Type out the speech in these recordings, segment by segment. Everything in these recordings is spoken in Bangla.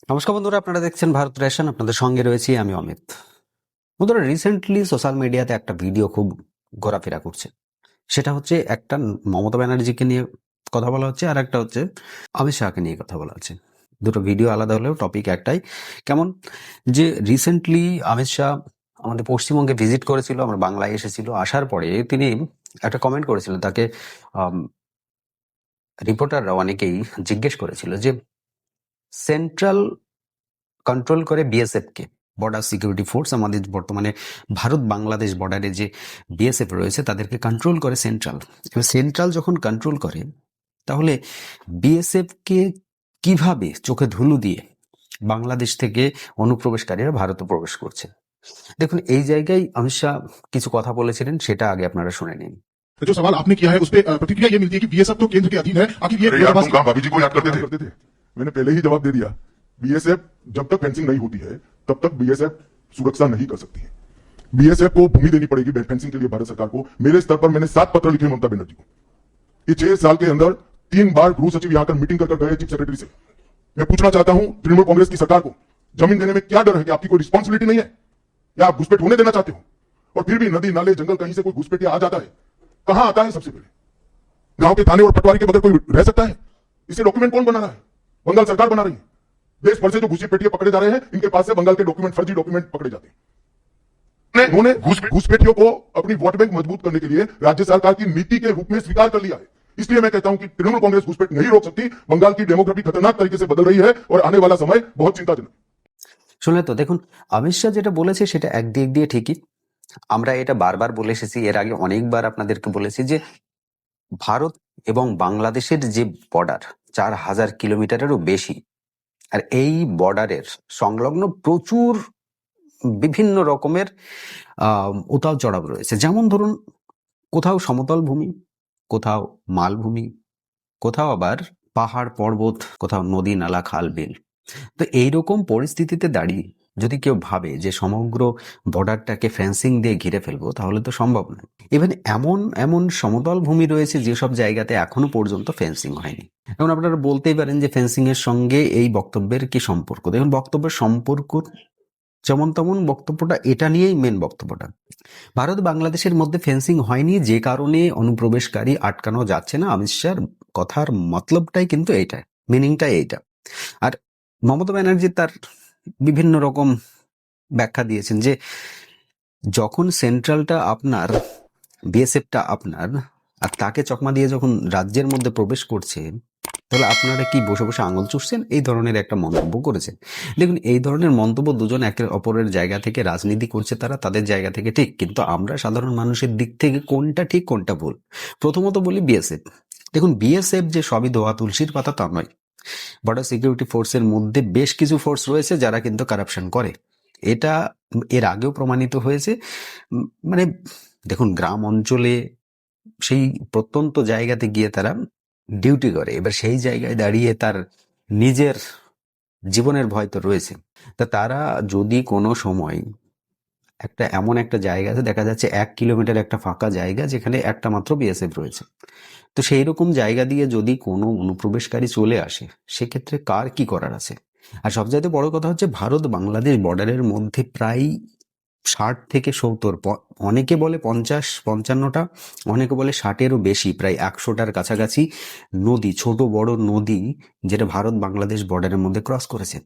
নমস্কার বন্ধুরা, আপনারা দেখছেন ভারত রেশন। আপনাদের সঙ্গে রয়েছি আমি অমিত। বন্ধুরা, রিসেন্টলি সোশ্যাল মিডিয়াতে একটা ভিডিও খুব ঘোরাফেরা করছে। সেটা হচ্ছে একটা মমতা ব্যানার্জিকে নিয়ে কথা বলা হচ্ছে, আর একটা হচ্ছে অমিত শাহকে নিয়ে কথা বলা হচ্ছে। দুটো ভিডিও আলাদা হলেও টপিক একটাই। কেমন যে রিসেন্টলি অমিত শাহ আমাদের পশ্চিমবঙ্গে ভিজিট করেছিল, আমার বাংলায় এসেছিল। আসার পরে তিনি একটা কমেন্ট করেছিলেন। তাকে রিপোর্টাররা অনেকেই জিজ্ঞেস করেছিল যে সেন্ট্রাল কন্ট্রোল করে বিএসএফ কে, বর্ডার সিকিউরিটি ফোর্স, আমাদের বর্তমানে ভারত বাংলাদেশ বর্ডারে যে বিএসএফ রয়েছে তাদেরকে কন্ট্রোল করে সেন্ট্রাল। এবার সেন্ট্রাল যখন কন্ট্রোল করে, তাহলে বিএসএফ কে কিভাবে চোখে ধুলো দিয়ে বাংলাদেশ থেকে অনুপ্রবেশকারীরা ভারতে প্রবেশ করছে? দেখুন, এই জায়গায় অমিত শাহ কিছু কথা বলেছিলেন, সেটা আগে আপনারা শুনে নিন। तो जो सवाल आपने किया है उस पर प्रतिक्रिया ये मिलती है कि बीएसएफ तो केंद्र के अधीन है। आखिर ये अरे यार, तुम कहाँ भाभी जी को याद करते थे? मैंने पहले ही जवाब दे दिया। बीएसएफ जब तक फेंसिंग नहीं होती है तब तक बीएसएफ सुरक्षा नहीं कर सकती है। बीएसएफ को भूमि देनी पड़ेगी फेंसिंग के लिए भारत सरकार को। मेरे स्तर पर मैंने 7 पत्र लिखे ममता बनर्जी को। ये 6 साल के अंदर 3 बार गृह सचिव यहाँ कर मीटिंग कर गए चीफ सेक्रेटरी से। मैं पूछना चाहता हूं तृणमूल कांग्रेस की सरकार को, जमीन देने में क्या डर है कि आपकी कोई रिस्पॉन्सिबिलिटी नहीं है, या आप घुसपैठ होने देना चाहते हो? और फिर भी नदी नाले जंगल कहीं से कोई घुसपैठिया आ जाता है, कहां आता है? सबसे पहले गांव के थाने और पटवारी के बगैर कोई रह सकता है? इसे डॉक्यूमेंट कौन बना रहा है? बंगाल सरकार बना रही है। देश भर से जो घुसपैठिए पकड़े जा रहे हैं, इनके पास से बंगाल के डॉक्यूमेंट, फर्जी डॉक्यूमेंट पकड़े जाते हैं। उन्होंने घुसपैठियों को अपनी वोट बैंक मजबूत करने के लिए राज्य सरकार की नीति के रूप में स्वीकार कर लिया है। इसलिए मैं कहता हूं कि तृणमूल कांग्रेस घुसपैठ नहीं रोक सकती। बंगाल की डेमोग्राफी खतरनाक तरीके से बदल रही है और आने वाला समय बहुत चिंताजनक। শুনলে তো? দেখুন, অমিত শাহ যেটা বলেছে সেটা একদিক দিয়ে ঠিকই। আমরা এটা বারবার বলে এসেছি, এর আগে অনেকবার আপনাদেরকে বলেছি যে ভারত এবং বাংলাদেশের যে বর্ডার 4,000 কিলোমিটারেরও বেশি, আর এই বর্ডারের সংলগ্ন প্রচুর বিভিন্ন রকমের উতাল চড়াও রয়েছে। যেমন ধরুন, কোথাও সমতল ভূমি, কোথাও মালভূমি, কোথাও আবার পাহাড় পর্বত, কোথাও নদী নালা খাল বিল। তো এইরকম পরিস্থিতিতে দাঁড়িয়ে যদি কেউ ভাবে যে সমগ্র বর্ডারটাকে ফেন্সিং দিয়ে ঘিরে ফেলবো, তাহলে তো সম্ভব নয়। ইভেন এমন এমন সমতল ভূমি রয়েছে যেসব জায়গাতে এখনো পর্যন্ত ফেন্সিং হয়নি। এখন আপনারা বলতেই পারেন যে ফেন্সিং এর সঙ্গে এই বক্তব্যের কি সম্পর্ক? দেখুন, বক্তব্যের সম্পর্ক যেমন তেমন, বক্তব্যটা এটা নিয়েই মেন বক্তব্যটা। ভারত বাংলাদেশের মধ্যে ফেন্সিং হয়নি, যে কারণে অনুপ্রবেশকারী আটকানো যাচ্ছে না। অমিত শাহর কথার মতলবটাই কিন্তু এইটা, মিনিংটা এইটা। আর মমতা ব্যানার্জি তার বিভিন্ন রকম ব্যাখ্যা দিয়েছেন যে যখন সেন্ট্রালটা আপনার, বিএসএফটা আপনার, আর তাকে চকমা দিয়ে যখন রাজ্যের মধ্যে প্রবেশ করছে, তাহলে আপনারা কি বসে বসে আঙুল চুষছেন? এই ধরনের একটা মন্তব্য করেছেন। দেখুন, এই ধরনের মন্তব্য দুজন একের অপরের জায়গা থেকে রাজনীতি করছে, তারা তাদের জায়গা থেকে ঠিক, কিন্তু আমরা সাধারণ মানুষের দিক থেকে কোনটা ঠিক কোনটা ভুল? প্রথমত বলি বিএসএফ। দেখুন, বিএসএফ যে সবই ধোয়া তুলসীর পাতা তা নয়। বর্ডার সিকিউরিটি ফোর্সের মধ্যে বেশ কিছু ফোর্স রয়েছে যারা কিন্তু কারাপশন করে। এটা এর আগেও প্রমাণিত হয়েছে। মানে দেখুন, গ্রাম অঞ্চলে সেই প্রত্যন্ত জায়গাতে গিয়ে তারা ডিউটি করে। এবার সেই জায়গায় দাঁড়িয়ে তার নিজের জীবনের ভয় তো রয়েছে। তা তারা যদি কোনো সময় একটা এমন একটা জায়গাতে দেখা যাচ্ছে 1 কিলোমিটার একটা ফাঁকা জায়গা যেখানে একটা মাত্র বিএসএফ রয়েছে, তো সেই রকম জায়গা দিয়ে যদি কোনো অনুপ্রবেশকারী চলে আসে, সেক্ষেত্রে কার কি করার আছে? আর সবচাইতে বড় কথা হচ্ছে, ভারত বাংলাদেশ বর্ডারের মধ্যে প্রায় 60 থেকে 70, অনেকে বলে 50-55টা, অনেকে বলে 60-এরও বেশি, প্রায় 100টার কাছাকাছি নদী, ছোট বড় নদী, যেটা ভারত বাংলাদেশ বর্ডারের মধ্যে ক্রস করেছে।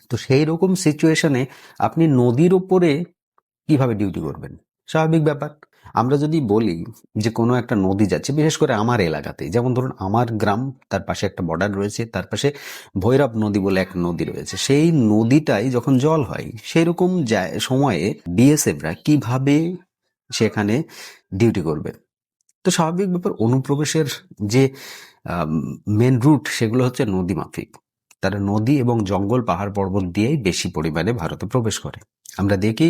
তো সেই রকম সিচুয়েশনে আপনি নদীর ওপরে কিভাবে ডিউটি করবেন? স্বাভাবিক ব্যাপার। আমরা যদি বলি যে কোনো একটা নদী যাচ্ছে, বিশেষ করে আমার এলাকাতে, যেমন ধরুন আমার গ্রাম, তার পাশে একটা বর্ডার রয়েছে, তার পাশে ভৈরব নদী বলে এক নদী রয়েছে। সেই নদীটাই যখন জল হয়, সেই রকম সময়ে বিএসএফরা কিভাবে সেখানে ডিউটি করবে? তো স্বাভাবিক ব্যাপার, অনুপ্রবেশের যে মেন রুট, সেগুলো হচ্ছে নদী মাফিক। তারা নদী এবং জঙ্গল, পাহাড় পর্বত দিয়েই বেশি পরিমাণে ভারতে প্রবেশ করে। আমরা দেখি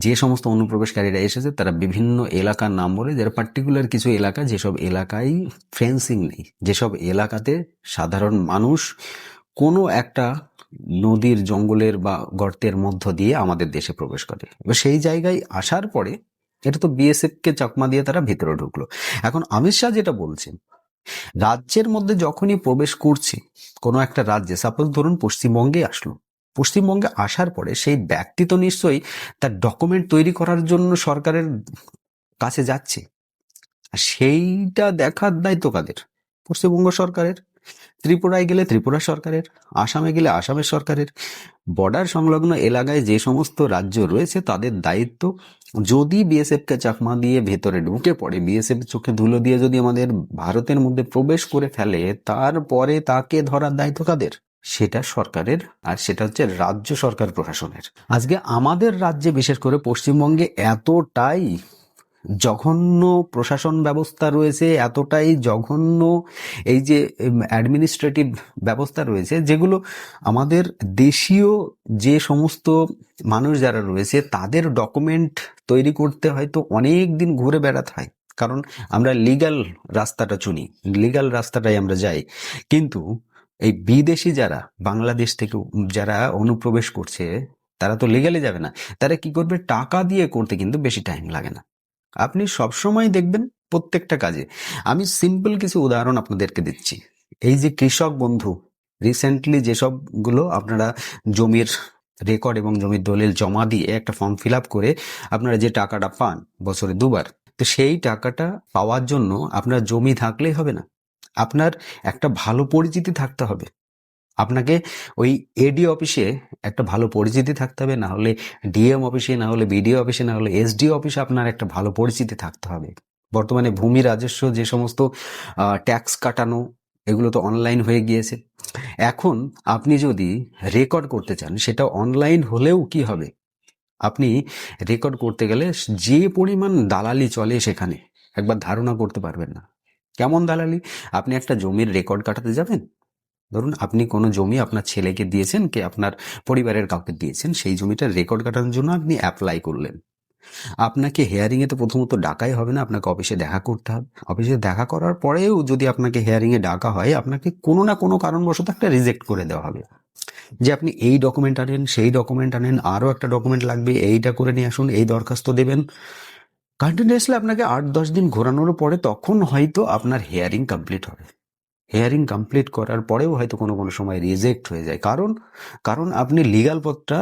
যে সমস্ত অনুপ্রবেশকারীরা এসেছে তারা বিভিন্ন এলাকার নাম বলে, যারা পার্টিকুলার কিছু এলাকা, যেসব এলাকায় ফেন্সিং নেই, যেসব এলাকাতে সাধারণ মানুষ কোনো একটা নদীর, জঙ্গলের বা গর্তের মধ্য দিয়ে আমাদের দেশে প্রবেশ করে। এবার সেই জায়গায় আসার পরে এটা তো বিএসএফ কে চাকমা দিয়ে তারা ভিতরে ঢুকলো। এখন অমিত শাহ যেটা বলছেন রাজ্যের মধ্যে যখনই প্রবেশ করছে কোনো একটা রাজ্যে, সাপোজ ধরুন পশ্চিমবঙ্গে আসলো, পশ্চিমবঙ্গে আসার পরে সেই ব্যক্তি তো নিশ্চয়ই তার ডকুমেন্ট তৈরি করার জন্য সরকারের কাছে যাচ্ছে, আর সেইটা দেখার দায়িত্ব কাদের? পশ্চিমবঙ্গ সরকারের। ত্রিপুরায় গেলে ত্রিপুরা সরকারের, আসামে গেলে আসামের সরকারের। বর্ডার সংলগ্ন এলাকায় যে সমস্ত রাজ্য রয়েছে তাদের দায়িত্ব, যদি বিএসএফ কে চাকমা দিয়ে ভেতরে ঢুকে পড়ে, বিএসএফ চোখে ধুলো দিয়ে যদি আমাদের ভারতের মধ্যে প্রবেশ করে ফেলে, তারপরে তাকে ধরার দায়িত্ব কাদের? সেটা সরকারের, আর সেটা হচ্ছে রাজ্য সরকার প্রশাসনের। আজকে আমাদের রাজ্যে বিশেষ করে পশ্চিমবঙ্গে এতটাই জঘন্য প্রশাসন ব্যবস্থা রয়েছে, এতটাই জঘন্য এই যে অ্যাডমিনিস্ট্রেটিভ ব্যবস্থা রয়েছে, যেগুলো আমাদের দেশীয় যে সমস্ত মানুষ যারা রয়েছে তাদের ডকুমেন্ট তৈরি করতে হয়তো অনেক দিন ঘুরে বেড়াতে হয়, কারণ আমরা লিগ্যাল রাস্তাটা চুনি, লিগ্যাল রাস্তাটাই আমরা যাই। কিন্তু এই বিদেশি যারা বাংলাদেশ থেকে যারা অনুপ্রবেশ করছে, তারা তো লিগ্যালি যাবে না, তারা কি করবে, টাকা দিয়ে করতে কিন্তু বেশি টাইম লাগে না। আপনি সবসময় দেখবেন প্রত্যেকটা কাজে, আমি সিম্পল কিছু উদাহরণ আপনাদেরকে দিচ্ছি। এই যে কৃষক বন্ধু রিসেন্টলি যেসবগুলো আপনারা জমির রেকর্ড এবং জমির দলিল জমা দিয়ে একটা ফর্ম ফিল আপ করে আপনারা যে টাকাটা পান বছরে দুবার, তো সেই টাকাটা পাওয়ার জন্য আপনার জমি থাকলেই হবে না, আপনার একটা ভালো পরিচিতি থাকতে হবে। আপনাকে ওই এডি অফিসে একটা ভালো পরিচিতি থাকতে হবে, না হলে ডিএম অফিসে, না হলে বিডিও অফিসে, না হলে এসডিও অফিসে আপনার একটা ভালো পরিচিতি থাকতে হবে। বর্তমানে ভূমি রাজস্ব যে সমস্ত ট্যাক্স কাটানো, এগুলো তো অনলাইন হয়ে গিয়েছে। এখন আপনি যদি রেকর্ড করতে চান, সেটা অনলাইন হলেও কি হবে, আপনি রেকর্ড করতে গেলে যে পরিমাণ দালালি চলে সেখানে একবার ধারণা করতে পারবেন না। কেমন দালালি? আপনি একটা জমির রেকর্ড কাটাতে যাবেন, ধরুন আপনি কোনো জমি আপনার ছেলেকে দিয়েছেন, কি আপনার পরিবারের কাউকে দিয়েছেন, সেই জমিটার রেকর্ড কাটানোর জন্য আপনি অ্যাপ্লাই করলেন। আপনাকে হেয়ারিংয়ে তো প্রথমত ডাকাই হবে না, আপনাকে অফিসে দেখা করতে হবে। অফিসে দেখা করার পরেও যদি আপনাকে হেয়ারিংয়ে ডাকা হয়, আপনাকে কোনো না কোনো কারণবশত একটা রিজেক্ট করে দেওয়া হবে, যে আপনি এই ডকুমেন্ট আনেন, সেই ডকুমেন্ট আনেন, আরও একটা ডকুমেন্ট লাগবে, এইটা করে নিয়ে আসুন, এই দরখাস্ত দেবেন। কন্টিনিউয়াসলি আপনাকে 8-10 দিন ঘোরানোর পরে তখন হয়তো আপনার হেয়ারিং কমপ্লিট হবে। হেয়ারিং কমপ্লিট করার পরেও হয়তো কোনো কোনো সময় রিজেক্ট হয়ে যায়, কারণ আপনি লিগাল পথটা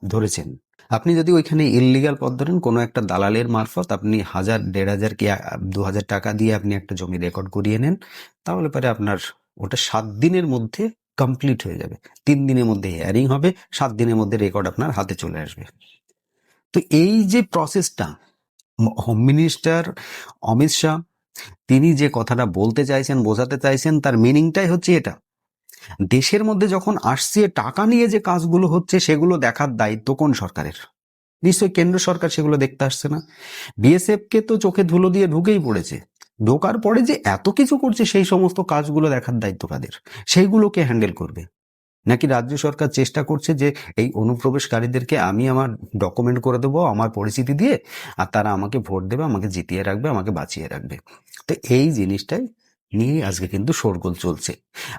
ধরেছেন। আপনি যদি ওইখানে ইললিগাল পথ ধরেন, কোনো একটা দালালের মারফত আপনি 1000, 1500 কি 2000 টাকা দিয়ে আপনি একটা জমি রেকর্ড করিয়ে নেন, তাহলে পরে আপনার ওটা 7 দিনের মধ্যে কমপ্লিট হয়ে যাবে। 3 দিনের মধ্যে হেয়ারিং হবে, 7 দিনের মধ্যে রেকর্ড আপনার হাতে চলে আসবে। তো এই যে প্রসেসটা, হোম মিনিস্টার অমিত শাহ তিনি যে কথাটা বলতে চাইছেন, বোঝাতে চাইছেন, তার মিনিংটাই হচ্ছে এটা। দেশের মধ্যে যখন আসছে, টাকা নিয়ে যে কাজগুলো হচ্ছে সেগুলো দেখার দায়িত্ব কোন সরকারের? নিশ্চয়ই কেন্দ্র সরকার সেগুলো দেখতে আসছে না। বিএসএফ কে তো চোখে ধুলো দিয়ে ঢুকেই পড়েছে, ঢোকার পরে যে এত কিছু করছে সেই সমস্ত কাজগুলো দেখার দায়িত্ব কাদের? সেইগুলোকে হ্যান্ডেল করবে নাকি রাজ্য সরকার চেষ্টা করছে যে এই অনুপ্রবেশকারীদেরকে আমি আমার ডকুমেন্ট করে দেবো আমার পরিচিতি দিয়ে, আর তারা আমাকে ভোট দেবে, আমাকে জিতিয়ে রাখবে, আমাকে বাঁচিয়ে রাখবে? তো এই জিনিসটাই নিয়ে আজকে কিন্তু শোরগোল চলছে।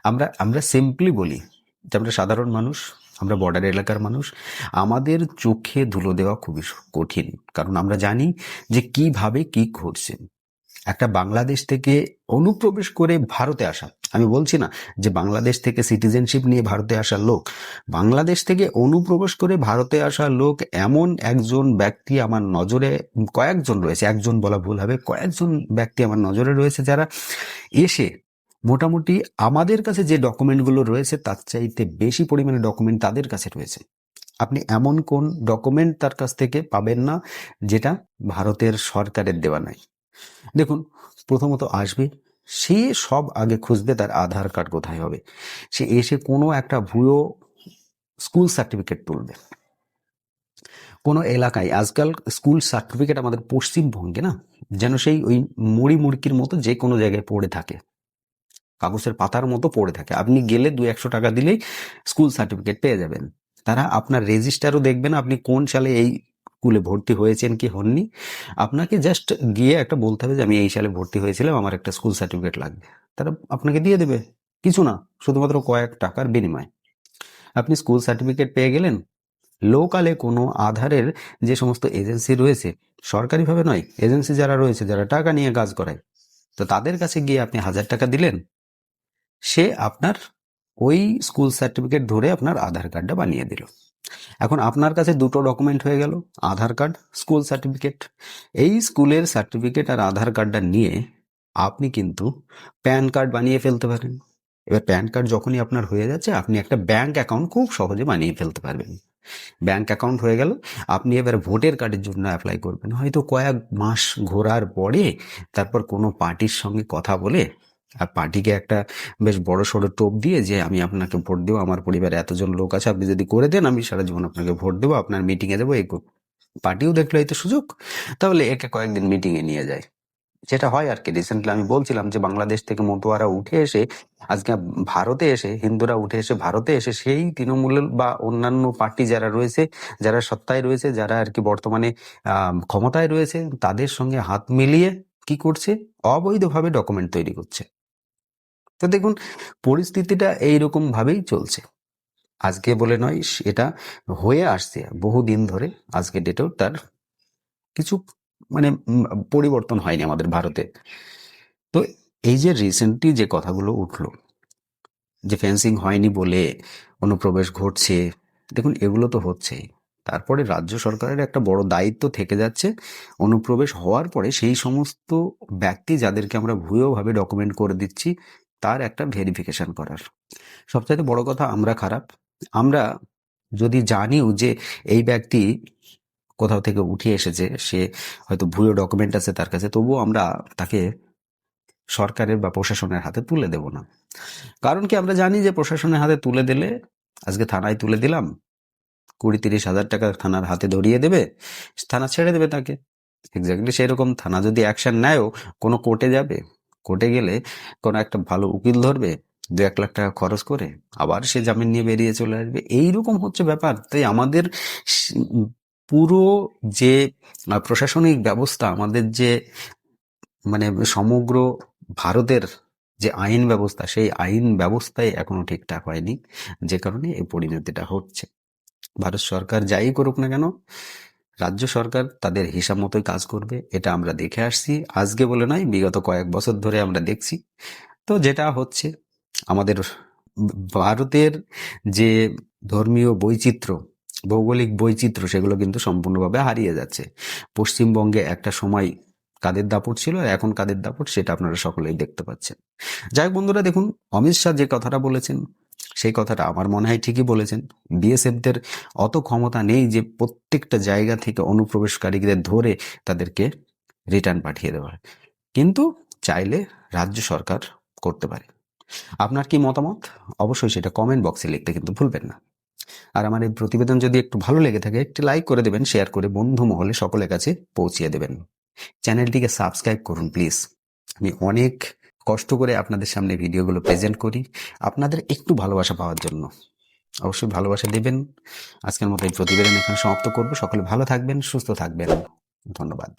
আমরা আমরা সিম্পলি বলি যে আমরা সাধারণ মানুষ, আমরা বর্ডার এলাকার মানুষ, আমাদের চোখে ধুলো দেওয়া খুবই কঠিন, কারণ আমরা জানি যে কিভাবে কি ঘটছে। একটা বাংলাদেশ থেকে অনুপ্রবেশ করে ভারতে আসা, আমি বলছি না যে বাংলাদেশ থেকে সিটিজেনশিপ নিয়ে ভারতে আসা লোক, বাংলাদেশ থেকে অনুপ্রবেশ করে ভারতে আসা লোক এমন একজন ব্যক্তি আমার নজরে, কয়েকজন রয়েছে, একজন বলা ভুল হবে, কয়েকজন ব্যক্তি আমার নজরে রয়েছে যারা এসে মোটামুটি আমাদের কাছে যে ডকুমেন্টগুলো রয়েছে তার চাইতে বেশি পরিমাণে ডকুমেন্ট তাদের কাছে রয়েছে। আপনি এমন কোন ডকুমেন্ট তার কাছ থেকে পাবেন না যেটা ভারতের সরকারের দেওয়া নাই। দেখুন, প্রথমত আসবে, সে সব আগে খুঁজবে তার আধার কার্ড কোথায় হবে। সে এসে কোনো একটা ভুয়ো স্কুল সার্টিফিকেট তুলবে কোনো এলাকায়। আজকাল স্কুল সার্টিফিকেট আমাদের পশ্চিমবঙ্গে না যেন সেই ওই মুড়ি মুড়কির মতো যে কোনো জায়গায় পড়ে থাকে, কাগজের পাতার মতো পড়ে থাকে। আপনি গেলে 200-100 টাকা দিলেই স্কুল সার্টিফিকেট পেয়ে যাবেন। তারা আপনার রেজিস্টারও দেখবে না আপনি কোন সালে এই স্কুলে ভর্তি হয়েছেন কি হননি। আপনাকে জাস্ট গিয়ে একটা বলতে হবে যে আমি এই সালে ভর্তি হয়েছিলাম, আমার একটা স্কুল সার্টিফিকেট লাগবে। তারা আপনাকে দিয়ে দেবে, কিছু না, শুধুমাত্র কয়েক টাকার বিনিময়ে আপনি স্কুল সার্টিফিকেট পেয়ে গেলেন। লোকালে কোনো আধারের যে সমস্ত এজেন্সি রয়েছে, সরকারিভাবে নয়, এজেন্সি যারা রয়েছে যারা টাকা নিয়ে কাজ করায়, তো তাদের কাছে গিয়ে আপনি 1000 টাকা দিলেন, সে আপনার ওই স্কুল সার্টিফিকেট ধরে আপনার আধার কার্ডটা বানিয়ে দিল। এখন আপনার কাছে দুটো ডকুমেন্ট হয়ে গেল, আধার কার্ড, স্কুল সার্টিফিকেট। এই স্কুলের সার্টিফিকেট আর আধার কার্ডটা নিয়ে আপনি কিন্তু প্যান কার্ড বানিয়ে ফেলতে পারেন। এবার প্যান কার্ড যখনই আপনার হয়ে যাচ্ছে, আপনি একটা ব্যাংক অ্যাকাউন্ট খুব সহজে বানিয়ে ফেলতে পারবেন। ব্যাংক অ্যাকাউন্ট হয়ে গেল, আপনি এবার ভোটের কার্ডের জন্য অ্যাপ্লাই করবেন। হয়তো কয়েক মাস ঘোরার পরে তারপর কোনো পার্টির সঙ্গে কথা বলে, আর পার্টিকে একটা বেশ বড় সড়ো টোপ দিয়ে যে আমি আপনাকে ভোট দেবো, আমার পরিবারে এতজন লোক আছে, আপনি যদি করে দেন আমি সারা জীবন আপনাকে ভোট দেবো, আপনার মিটিংয়ে দেবো। এই পার্টিও দেখলো এই তো সুযোগ, তাহলে একে কয়েকদিন মিটিংয়ে নিয়ে যায়। যেটা হয় আর কি, রিসেন্টলি আমি বলছিলাম যে বাংলাদেশ থেকে মতুয়ারা উঠে এসে আজকে ভারতে এসে, হিন্দুরা উঠে এসে ভারতে এসে সেই তৃণমূল বা অন্যান্য পার্টি যারা রয়েছে, যারা সত্তায় রয়েছে, যারা আর কি বর্তমানে ক্ষমতায় রয়েছে, তাদের সঙ্গে হাত মিলিয়ে কি করছে, অবৈধভাবে ডকুমেন্ট তৈরি করছে। তো দেখুন, পরিস্থিতিটা এইরকম ভাবেই চলছে। আজকে বলে নয়, এটা হয়ে আসছে বহুদিন ধরে। আজকে ডেটেও তার কিছু মানে পরিবর্তন হয়নি আমাদের ভারতে। তো এই যে রিসেন্টলি যে কথাগুলো উঠলো, যে ফেন্সিং হয়নি বলে অনুপ্রবেশ ঘটছে, দেখুন এগুলো তো হচ্ছেই। তারপরে রাজ্য সরকারের একটা বড় দায়িত্ব থেকে যাচ্ছে, অনুপ্রবেশ হওয়ার পরে সেই সমস্ত ব্যক্তি যাদেরকে আমরা ভুয়োভাবে ডকুমেন্ট করে দিচ্ছি তার একটা ভেরিফিকেশন করার। সবচাইতে বড় কথা, আমরা খারাপ। আমরা যদি জানিও যে এই ব্যক্তি কোথাও থেকে উঠে এসেছে, সে হয়তো ভুয়ো ডকুমেন্ট আছে তার কাছে, তবুও আমরা তাকে সরকারের বা প্রশাসনের হাতে তুলে দেব না। কারণ কি, আমরা জানি যে প্রশাসনের হাতে তুলে দিলে, আজকে থানায় তুলে দিলাম, 20-30 হাজার টাকা থানার হাতে ধরিয়ে দেবে, থানা ছেড়ে দেবে তাকে। এক্স্যাক্টলি সেরকম, থানা যদি অ্যাকশন নেয়ও, কোনো কোর্টে যাবে, কোর্টে গেলে কোনো একটা ভালো উকিল ধরবে, 2-1 লাখ টাকা খরচ করে, আবার সে জামিন নিয়ে বেরিয়ে চলে আসবে। এইরকম হচ্ছে ব্যাপার। তাই আমাদের পুরো যে প্রশাসনিক ব্যবস্থা, আমাদের যে মানে সমগ্র ভারতের যে আইন ব্যবস্থা, সেই আইন ব্যবস্থায় এখনো ঠিকঠাক হয়নি, যে কারণে এই পরিণতিটা হচ্ছে। ভারত সরকার যাই করুক না কেন, রাজ্য সরকার তাদের হিসাব মতোই কাজ করবে, এটা আমরা দেখে আসছি। আজকে বলে নয়, বিগত কয়েক বছর ধরে আমরা দেখছি। তো যেটা হচ্ছে, আমাদের ভারতের যে ধর্মীয় বৈচিত্র্য, ভৌগোলিক বৈচিত্র্য, সেগুলো কিন্তু সম্পূর্ণভাবে হারিয়ে যাচ্ছে। পশ্চিমবঙ্গে একটা সময় কাদের দাপট ছিল, আর এখন কাদের দাপট, সেটা আপনারা সকলেই দেখতে পাচ্ছেন। যাই হোক বন্ধুরা, দেখুন অমিত শাহ যে কথাটা বলেছেন, সেই কথাটা আমার মনে হয় ঠিকই বলেছেন। বিএসএফদের অত ক্ষমতা নেই যে প্রত্যেকটা জায়গা থেকে অনুপ্রবেশকারীদের ধরে তাদেরকে রিটার্ন পাঠিয়ে দেওয়া হয়, কিন্তু চাইলে রাজ্য সরকার করতে পারে। আপনার কি মতামত, অবশ্যই সেটা কমেন্ট বক্সে লিখতে কিন্তু ভুলবেন না। আর আমার এই প্রতিবেদন যদি একটু ভালো লেগে থাকে, একটি লাইক করে দেবেন, শেয়ার করে বন্ধু মহলে সকলের কাছে পৌঁছিয়ে দেবেন। চ্যানেলটিকে সাবস্ক্রাইব করুন প্লিজ। আমি অনেক কষ্ট করে আপনাদের সামনে ভিডিওগুলো প্রেজেন্ট করি আপনাদের একটু ভালোবাসা পাওয়ার জন্য। অবশ্যই ভালোবাসা দেবেন। আজকের মতো এই প্রতিবেদন এখানে সমাপ্ত করব। সকলে ভালো থাকবেন, সুস্থ থাকবেন। ধন্যবাদ।